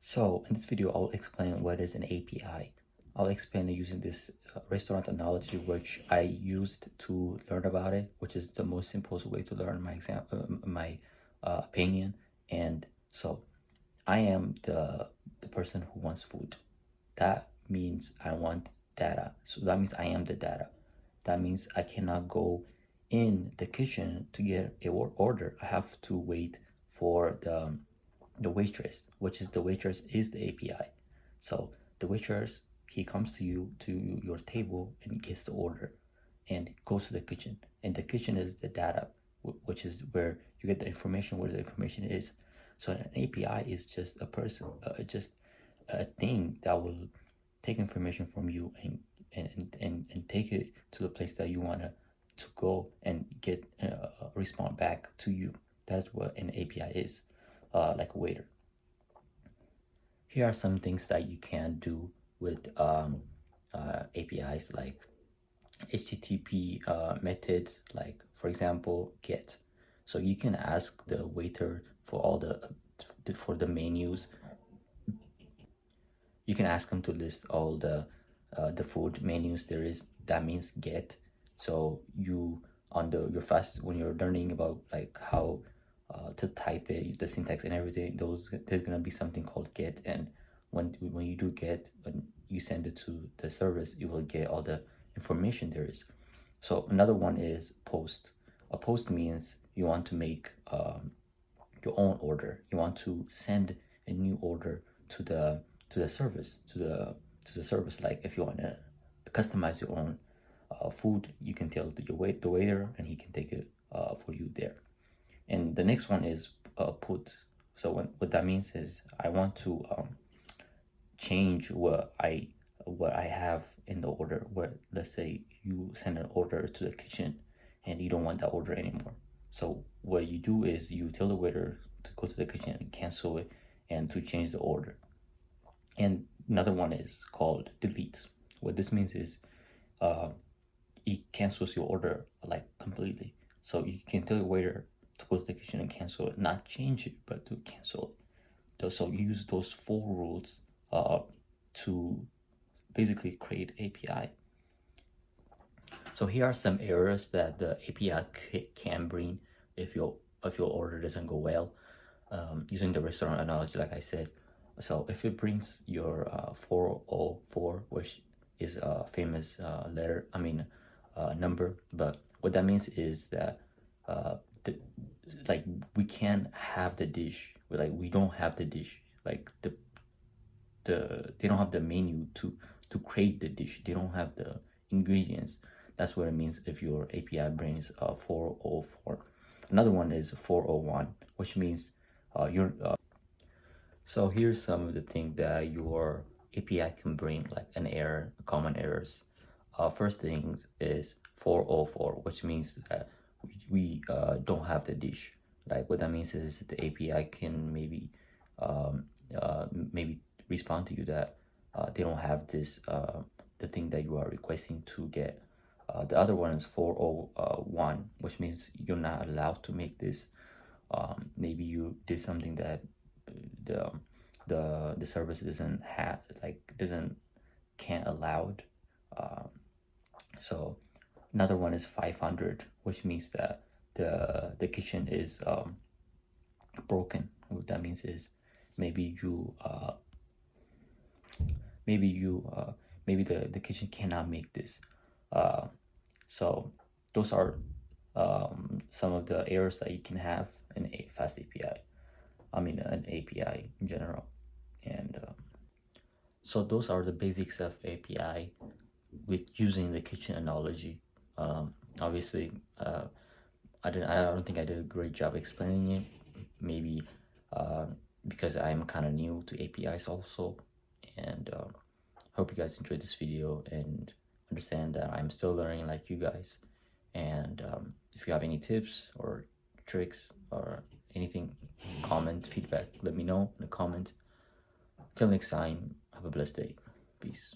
So in this video, I'll explain what is an API. I'll explain it using this restaurant analogy, which I used to learn about it, which is the most simplest way to learn my opinion. And so I am the person who wants food. That means I want data. So that means I am the data. That means I cannot go in the kitchen to get a order. I have to wait for the waitress, which is the waitress is the API. So the waitress, he comes to you to your table and gets the order and goes to the kitchen. And the kitchen is the data, which is where you get the information, where the information is. So an API is just a person, just a thing that will take information from you and take it to the place that you want to go and get respond back to you. That's what an API is, like a waiter. Here are some things that you can do with APIs, like HTTP methods, like for example get. So you can ask the waiter for all the menus. You can ask them to list all the food menus there is. That means get. So you on your fast when you're learning about like how to type it, the syntax and everything, there's gonna be something called get. And when you do get, when you send it to the service, you will get all the information there is. So another one is post. A post means you want to make your own order. You want to send a new order to the service, to the service. Like if you want to customize your own food, you can tell the waiter, and he can take it for you there. And the next one is put. So what that means is I want to change what I have in the order. Where let's say you send an order to the kitchen and you don't want that order anymore. So what you do is you tell the waiter to go to the kitchen and cancel it and to change the order. And another one is called delete. What this means is it cancels your order like completely. So you can tell the waiter to go to the kitchen and cancel it, not change it, but to cancel it. So you use those 4 rules to basically create API. So here are some errors that the API can bring if your order doesn't go well. Using the restaurant analogy, like I said, so if it brings your 404, which is a famous number, but what that means is that like we can't have the dish. We don't have the dish. Like they don't have the menu to create the dish. They don't have the ingredients. That's what it means if your API brings 404. Another one is 401, which means so here's some of the things that your API can bring, like an error, common errors. First thing is 404, which means that we don't have the dish. Like what that means is the API can maybe respond to you that they don't have this the thing that you are requesting to get. The other one is 401, which means you're not allowed to make this. Maybe you did something that the service can't allowed. So another one is 500, which means that the kitchen is broken. What that means is maybe the kitchen cannot make this. So those are some of the errors that you can have in a fast API. An API in general. And so those are the basics of API with using the kitchen analogy. Obviously, I don't think I did a great job explaining it. Maybe because I'm kind of new to APIs also. And hope you guys enjoyed this video and understand that I'm still learning like you guys. And if you have any tips or tricks or anything, comment, feedback, let me know in the comment. Till next time, have a blessed day. Peace.